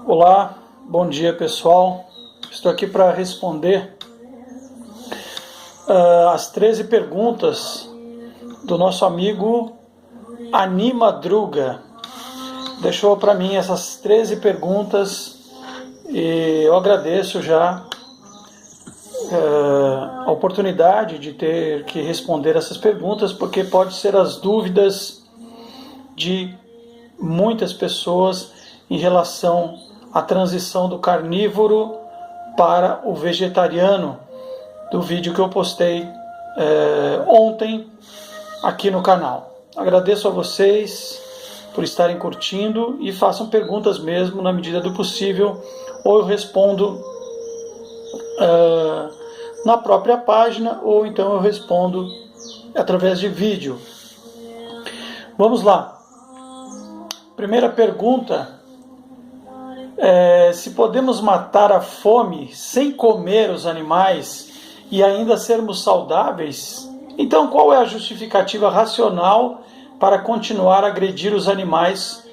Olá, bom dia pessoal. Estou aqui para responder as 13 perguntas do nosso amigo Animadruga. Deixou para mim essas 13 perguntas e eu agradeço já a oportunidade de ter que responder essas perguntas, porque pode ser as dúvidas de muitas pessoas em relação à transição do carnívoro para o vegetariano, do vídeo que eu postei ontem aqui no canal. Agradeço a vocês por estarem curtindo e façam perguntas mesmo na medida do possível, ou eu respondo na própria página, ou então eu respondo através de vídeo. Vamos lá. Primeira pergunta é se podemos matar a fome sem comer os animais e ainda sermos saudáveis. Então, qual é a justificativa racional para continuar a agredir os animais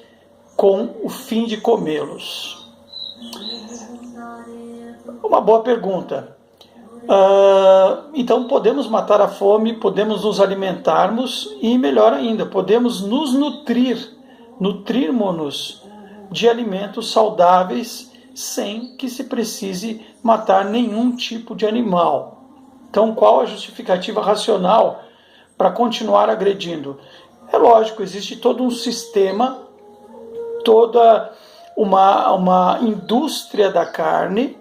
com o fim de comê-los? Uma boa pergunta. Então, podemos matar a fome, podemos nos alimentarmos e, melhor ainda, podemos nos nutrirmos de alimentos saudáveis sem que se precise matar nenhum tipo de animal. Então, qual a justificativa racional para continuar agredindo? É lógico, existe todo um sistema, toda uma indústria da carne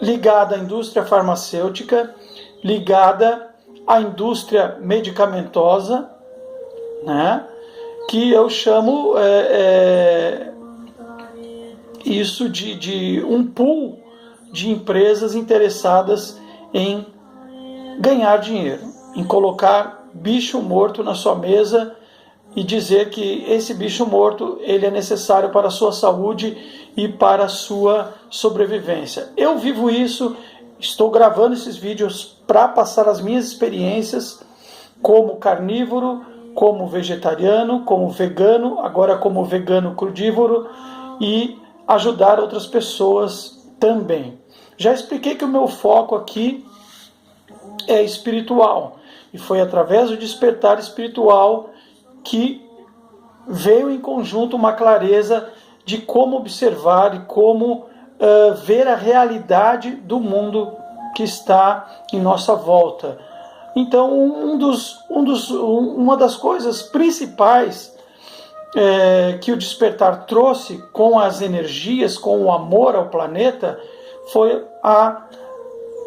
ligada à indústria farmacêutica, ligada à indústria medicamentosa, né? Que eu chamo isso de um pool de empresas interessadas em ganhar dinheiro, em colocar bicho morto na sua mesa e dizer que esse bicho morto ele é necessário para a sua saúde e para a sua sobrevivência. Eu vivo isso, estou gravando esses vídeos para passar as minhas experiências como carnívoro, como vegetariano, como vegano, agora como vegano crudívoro, e ajudar outras pessoas também. Já expliquei que o meu foco aqui é espiritual, e foi através do despertar espiritual que veio em conjunto uma clareza de como observar e como ver a realidade do que está em nossa volta. Então, uma das coisas principais que o despertar trouxe com as energias, com o amor ao planeta, foi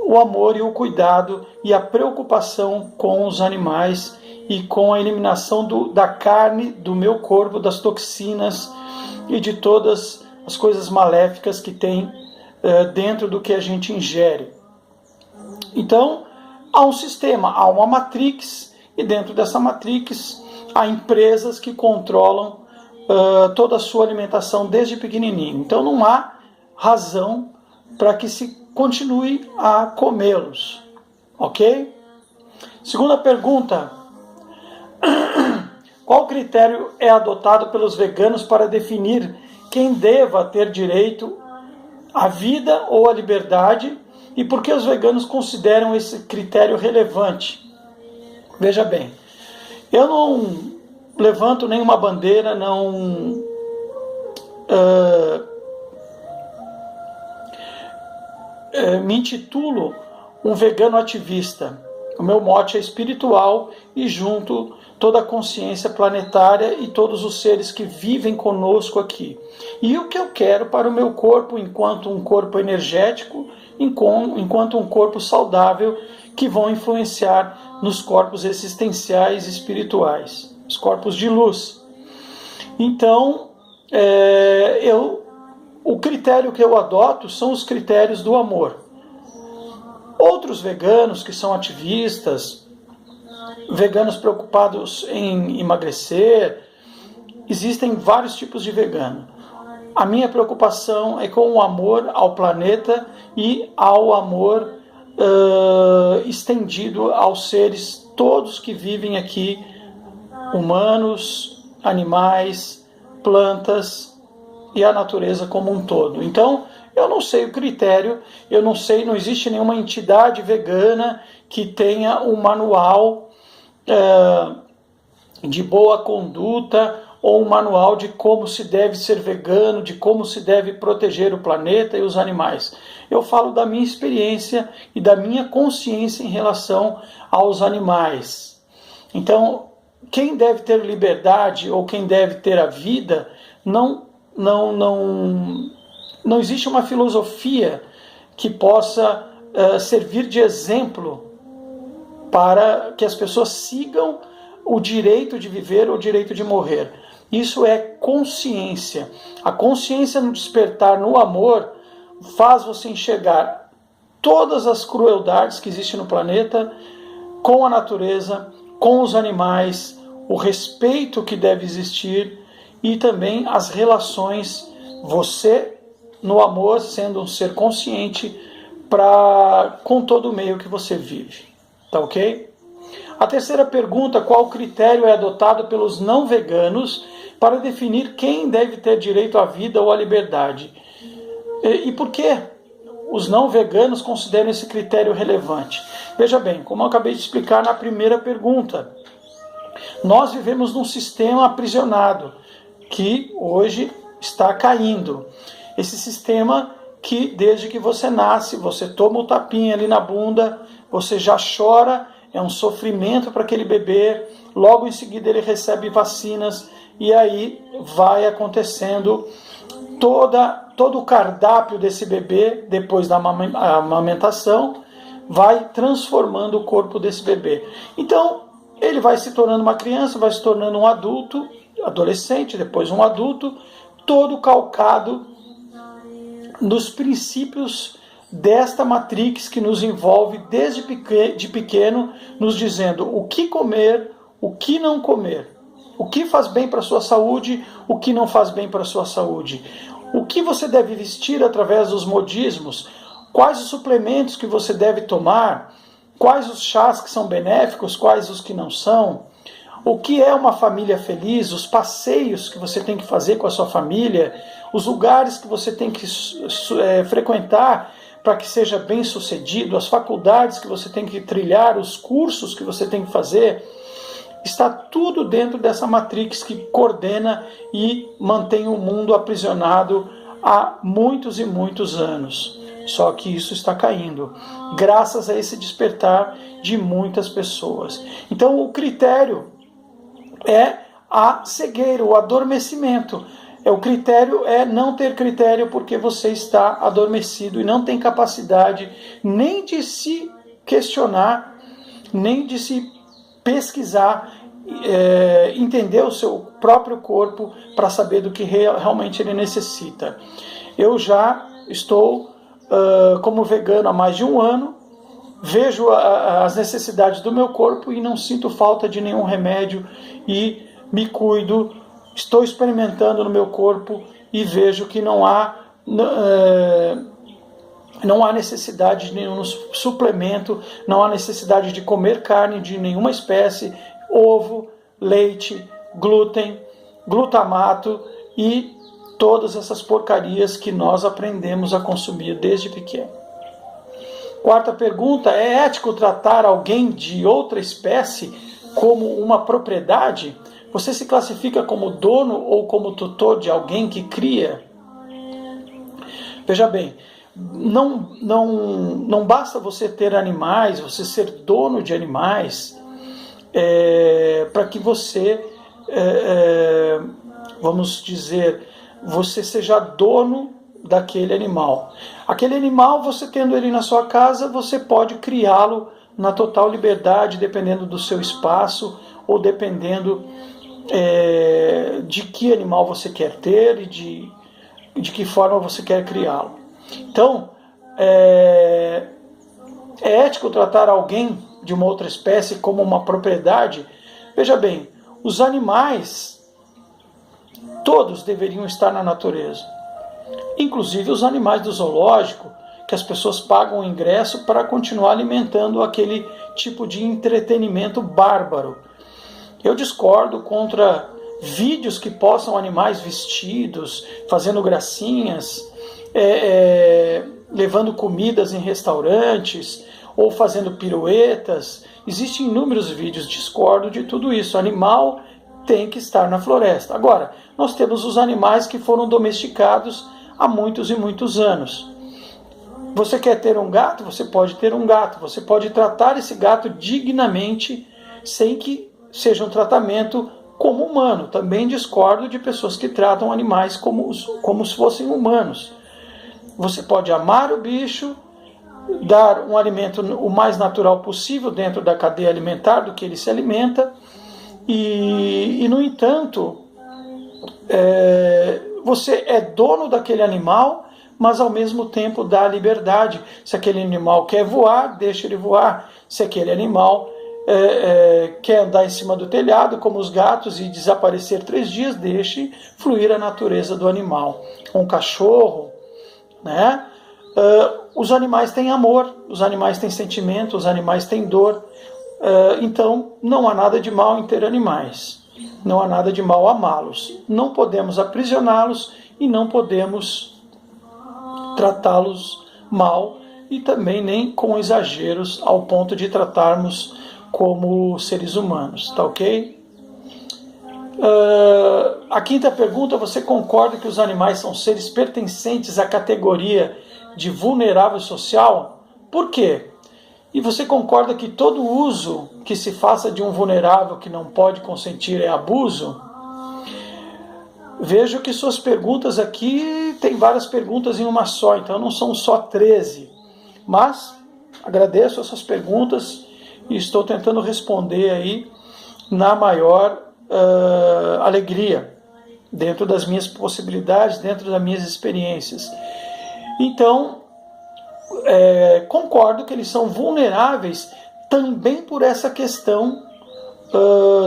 o amor e o cuidado e a preocupação com os animais e com a eliminação da carne do meu corpo, das toxinas e de todas as coisas maléficas que tem dentro do que a gente ingere. Então, há um sistema, há uma matrix, e dentro dessa matrix há empresas que controlam toda a sua alimentação desde pequenininho. Então não há razão para que se continue a comê-los. Ok? Segunda pergunta. Qual critério é adotado pelos veganos para definir quem deva ter direito à vida ou à liberdade? E por que os veganos consideram esse critério relevante? Veja bem, eu não levanto nenhuma bandeira, não me intitulo um vegano ativista. O meu mote é espiritual e junto toda a consciência planetária e todos os seres que vivem conosco aqui. E o que eu quero para o meu corpo enquanto um corpo energético, enquanto um corpo saudável, que vão influenciar nos corpos existenciais e espirituais, os corpos de luz. Então, o critério que eu adoto são os critérios do amor. Outros veganos que são ativistas, veganos preocupados em emagrecer, existem vários tipos de vegano. A minha preocupação é com o amor ao planeta e ao amor estendido aos seres todos que vivem aqui, humanos, animais, plantas e a natureza como um todo. Então, eu não sei o critério, eu não sei, não existe nenhuma entidade vegana que tenha um manual de boa conduta ou um manual de como se deve ser vegano, de como se deve proteger o planeta e os animais. Eu falo da minha experiência e da minha consciência em relação aos animais. Então, quem deve ter liberdade ou quem deve ter a vida, não existe uma filosofia que possa servir de exemplo para que as pessoas sigam o direito de viver ou o direito de morrer. Isso é consciência. A consciência no despertar no amor faz você enxergar todas as crueldades que existem no planeta, com a natureza, com os animais, o respeito que deve existir e também as relações, você no amor sendo um ser consciente com todo o meio que você vive. Tá ok? A terceira pergunta: qual critério é adotado pelos não veganos para definir quem deve ter direito à vida ou à liberdade? E por que os não veganos consideram esse critério relevante? Veja bem, como eu acabei de explicar na primeira pergunta, nós vivemos num sistema aprisionado que hoje está caindo. Esse sistema que desde que você nasce, você toma o tapinha ali na bunda, você já chora, é um sofrimento para aquele bebê, logo em seguida ele recebe vacinas e aí vai acontecendo todo o cardápio desse bebê, depois da amamentação, vai transformando o corpo desse bebê. Então, ele vai se tornando uma criança, vai se tornando um adulto, adolescente, depois um adulto, todo calcado nos princípios desta matrix que nos envolve desde pequeno, nos dizendo o que comer, o que não comer, o que faz bem para a sua saúde, o que não faz bem para a sua saúde, o que você deve vestir através dos modismos, quais os suplementos que você deve tomar, quais os chás que são benéficos, quais os que não são, o que é uma família feliz, os passeios que você tem que fazer com a sua família, os lugares que você tem que frequentar para que seja bem sucedido, as faculdades que você tem que trilhar, os cursos que você tem que fazer, está tudo dentro dessa matrix que coordena e mantém o mundo aprisionado há muitos e muitos anos. Só que isso está caindo, graças a esse despertar de muitas pessoas. Então o critério é a cegueira, o adormecimento. O critério é não ter critério porque você está adormecido e não tem capacidade nem de se questionar, nem de se pesquisar, entender o seu próprio corpo para saber do que realmente ele necessita. Eu já estou como vegano há mais de um ano, vejo as necessidades do meu corpo e não sinto falta de nenhum remédio e me cuido. Estou experimentando no meu corpo e vejo que não há necessidade de nenhum suplemento, não há necessidade de comer carne de nenhuma espécie, ovo, leite, glúten, glutamato e todas essas porcarias que nós aprendemos a consumir desde pequeno. Quarta pergunta: é ético tratar alguém de outra espécie como uma propriedade? Você se classifica como dono ou como tutor de alguém que cria? Veja bem, não basta você ter animais, você ser dono de animais, para que você, vamos dizer, você seja dono daquele animal. Aquele animal, você tendo ele na sua casa, você pode criá-lo na total liberdade, dependendo do seu espaço ou dependendo de que animal você quer ter e de que forma você quer criá-lo. Então, é ético tratar alguém de uma outra espécie como uma propriedade? Veja bem, os animais todos deveriam estar na natureza, inclusive os animais do zoológico, que as pessoas pagam o ingresso para continuar alimentando aquele tipo de entretenimento bárbaro. Eu discordo contra vídeos que possam animais vestidos, fazendo gracinhas, levando comidas em restaurantes, ou fazendo piruetas. Existem inúmeros vídeos, discordo de tudo isso. O animal tem que estar na floresta. Agora, nós temos os animais que foram domesticados há muitos e muitos anos. Você quer ter um gato? Você pode ter um gato. Você pode tratar esse gato dignamente, sem que seja um tratamento como humano. Também discordo de pessoas que tratam animais como se fossem humanos. Você pode amar o bicho, dar um alimento o mais natural possível dentro da cadeia alimentar do que ele se alimenta, e no entanto, você é dono daquele animal, mas ao mesmo tempo dá liberdade. Se aquele animal quer voar, deixa ele voar. Se aquele animal quer andar em cima do telhado, como os gatos, e desaparecer 3 dias, deixe fluir a natureza do animal. Um cachorro, né? Os animais têm amor, os animais têm sentimento, os animais têm dor. Então, não há nada de mal em ter animais. Não há nada de mal amá-los. Não podemos aprisioná-los e não podemos tratá-los mal, e também nem com exageros ao ponto de tratarmos como seres humanos, tá ok? A quinta pergunta: você concorda que os animais são seres pertencentes à categoria de vulnerável social? Por quê? E você concorda que todo uso que se faça de um vulnerável que não pode consentir é abuso? Vejo que suas perguntas aqui, tem várias perguntas em uma só, então não são só 13. Mas agradeço as suas perguntas e estou tentando responder aí na maior alegria, dentro das minhas possibilidades, dentro das minhas experiências. Então, concordo que eles são vulneráveis também por essa questão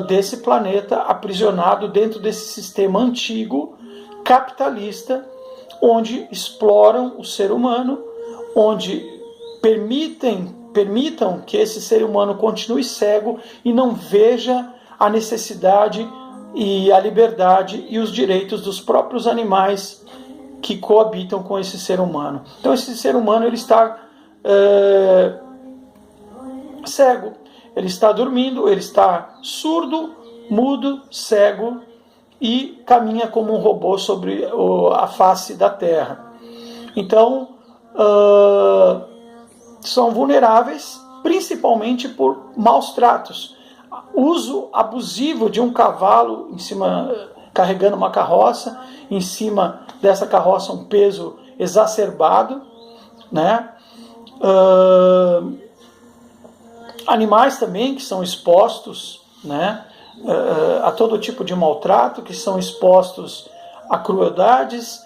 desse planeta aprisionado dentro desse sistema antigo, capitalista, onde exploram o ser humano, onde permitam que esse ser humano continue cego e não veja a necessidade e a liberdade e os direitos dos próprios animais que coabitam com esse ser humano. Então esse ser humano, ele está cego, ele está dormindo, ele está surdo, mudo, cego e caminha como um robô sobre a face da Terra. Então são vulneráveis principalmente por maus tratos. Uso abusivo de um cavalo em cima, carregando uma carroça, em cima dessa carroça um peso exacerbado, né? Animais também que são expostos, né, a todo tipo de maltrato, que são expostos a crueldades,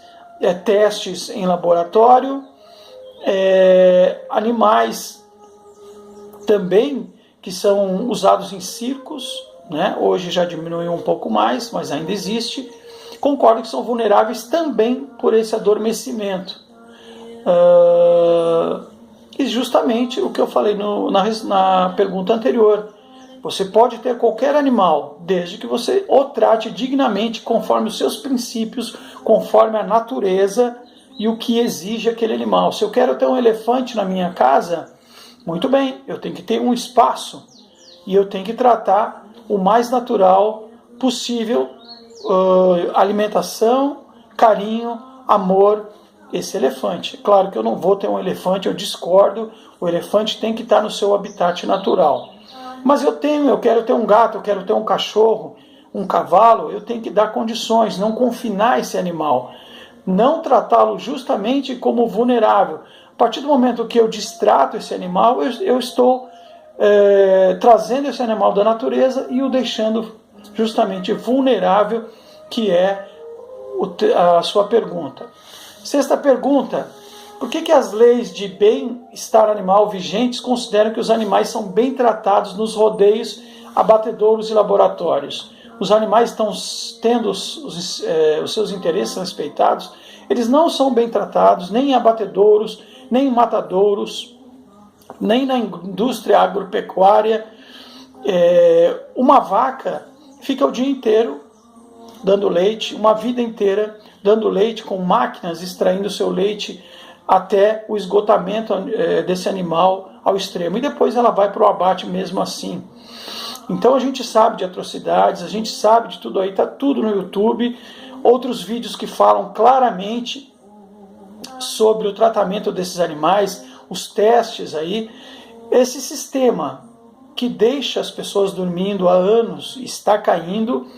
testes em laboratório, animais também que são usados em circos, né? Hoje já diminuiu um pouco mais, mas ainda existe. Concordo que são vulneráveis também por esse adormecimento. E justamente o que eu falei na pergunta anterior: você pode ter qualquer animal, desde que você o trate dignamente, conforme os seus princípios, conforme a natureza e o que exige aquele animal. Se eu quero ter um elefante na minha casa, muito bem, eu tenho que ter um espaço e eu tenho que tratar o mais natural possível, alimentação, carinho, amor, esse elefante. Claro que eu não vou ter um elefante, eu discordo, o elefante tem que estar no seu habitat natural. Mas eu quero ter um gato, eu quero ter um cachorro, um cavalo, eu tenho que dar condições, não confinar esse animal, não tratá-lo justamente como vulnerável. A partir do momento que eu distrato esse animal, eu estou trazendo esse animal da natureza e o deixando justamente vulnerável, que é a sua pergunta. Sexta pergunta: por que as leis de bem-estar animal vigentes consideram que os animais são bem tratados nos rodeios, abatedouros e laboratórios? Os animais estão tendo os seus interesses respeitados? Eles não são bem tratados, nem em abatedouros, nem em matadouros, nem na indústria agropecuária. Uma vaca fica o dia inteiro dando leite, uma vida inteira dando leite, com máquinas extraindo seu leite até o esgotamento desse animal ao extremo. E depois ela vai para o abate mesmo assim. Então a gente sabe de atrocidades, a gente sabe de tudo aí, está tudo no YouTube. Outros vídeos que falam claramente sobre o tratamento desses animais, os testes aí. Esse sistema que deixa as pessoas dormindo há anos está caindo,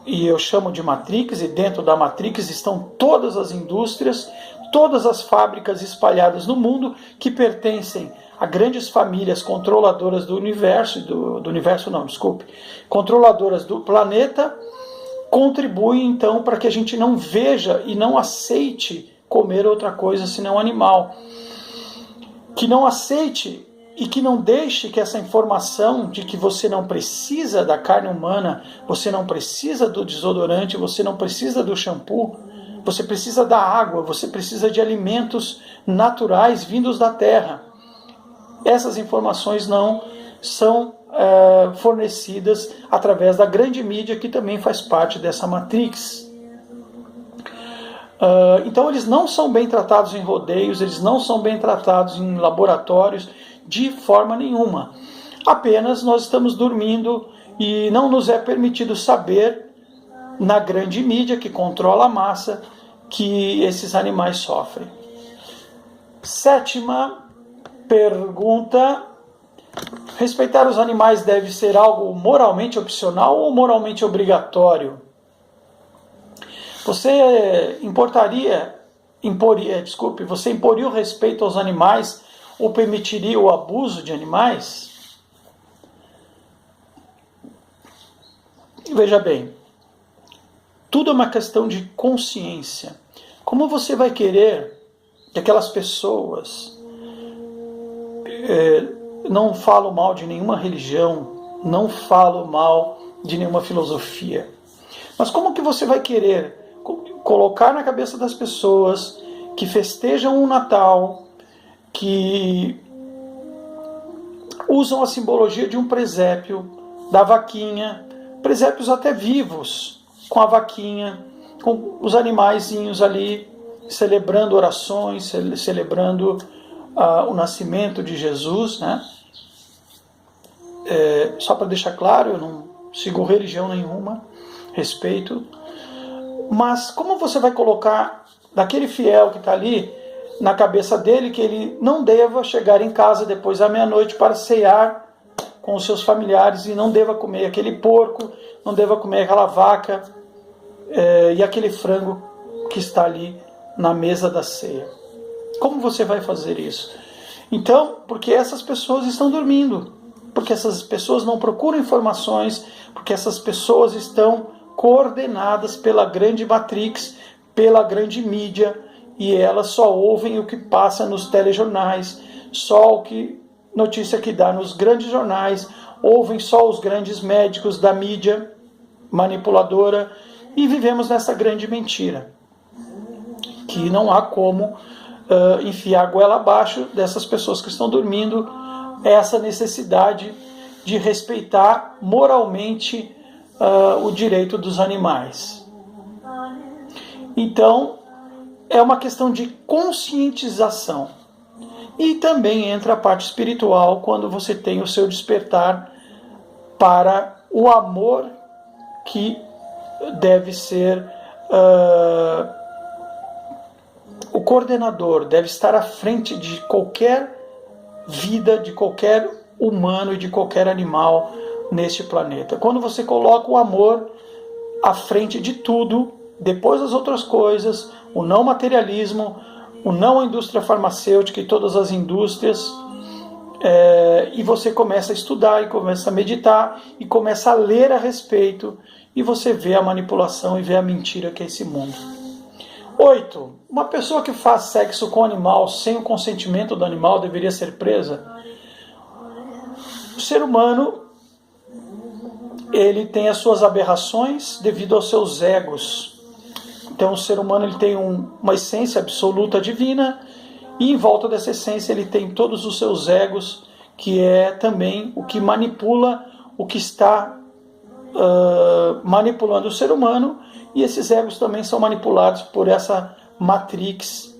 e eu chamo de Matrix, e dentro da Matrix estão todas as indústrias, todas as fábricas espalhadas no mundo que pertencem a grandes famílias controladoras do universo, controladoras do planeta, contribuem então para que a gente não veja e não aceite comer outra coisa senão animal. Que não aceite e que não deixe que essa informação de que você não precisa da carne humana, você não precisa do desodorante, você não precisa do shampoo, você precisa da água, você precisa de alimentos naturais vindos da terra. Essas informações não são fornecidas através da grande mídia, que também faz parte dessa Matrix. Então eles não são bem tratados em rodeios, eles não são bem tratados em laboratórios, de forma nenhuma. Apenas nós estamos dormindo e não nos é permitido saber, na grande mídia que controla a massa, que esses animais sofrem. 7ª pergunta: respeitar os animais deve ser algo moralmente opcional ou moralmente obrigatório? Você você imporia o respeito aos animais ou permitiria o abuso de animais? Veja bem, tudo é uma questão de consciência. Como você vai querer que aquelas pessoas não falam mal de nenhuma religião, não falam mal de nenhuma filosofia? Mas como que você vai querer colocar na cabeça das pessoas que festejam o Natal, que usam a simbologia de um presépio, da vaquinha, presépios até vivos, com a vaquinha, com os animaizinhos ali, celebrando orações, celebrando o nascimento de Jesus, né? Só para deixar claro, eu não sigo religião nenhuma, respeito. Mas como você vai colocar daquele fiel que está ali na cabeça dele que ele não deva chegar em casa depois da meia-noite para cear com os seus familiares e não deva comer aquele porco, não deva comer aquela vaca e aquele frango que está ali na mesa da ceia? Como você vai fazer isso? Então, porque essas pessoas estão dormindo, porque essas pessoas não procuram informações, porque essas pessoas estão coordenadas pela grande Matrix, pela grande mídia, e elas só ouvem o que passa nos telejornais, só notícia que dá nos grandes jornais, ouvem só os grandes médicos da mídia manipuladora, e vivemos nessa grande mentira, que não há como enfiar a goela abaixo dessas pessoas que estão dormindo, essa necessidade de respeitar moralmente o direito dos animais. Então, é uma questão de conscientização. E também entra a parte espiritual, quando você tem o seu despertar para o amor que deve ser o coordenador, deve estar à frente de qualquer vida, de qualquer humano e de qualquer animal neste planeta. Quando você coloca o amor à frente de tudo, depois das outras coisas, o não materialismo, o não indústria farmacêutica e todas as indústrias, e você começa a estudar, e começa a meditar, e começa a ler a respeito, e você vê a manipulação e vê a mentira que é esse mundo. 8. Uma pessoa que faz sexo com o animal sem o consentimento do animal deveria ser presa? O ser humano, ele tem as suas aberrações devido aos seus egos. Então o ser humano ele tem uma essência absoluta divina, e em volta dessa essência ele tem todos os seus egos, que é também o que manipula o que está manipulando o ser humano, e esses egos também são manipulados por essa matrix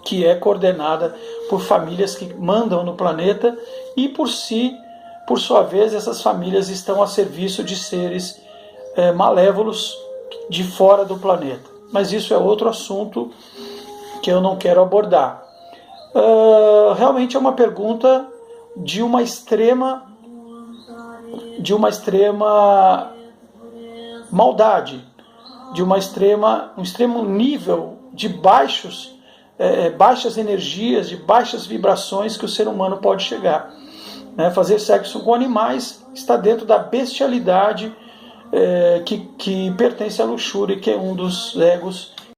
que é coordenada por famílias que mandam no planeta, e por sua vez, essas famílias estão a serviço de seres malévolos de fora do planeta. Mas isso é outro assunto que eu não quero abordar. Realmente é uma pergunta de uma extrema maldade, de um extremo nível de baixas energias, de baixas vibrações que o ser humano pode chegar. Fazer sexo com animais está dentro da bestialidade que pertence à luxúria, que é um dos egos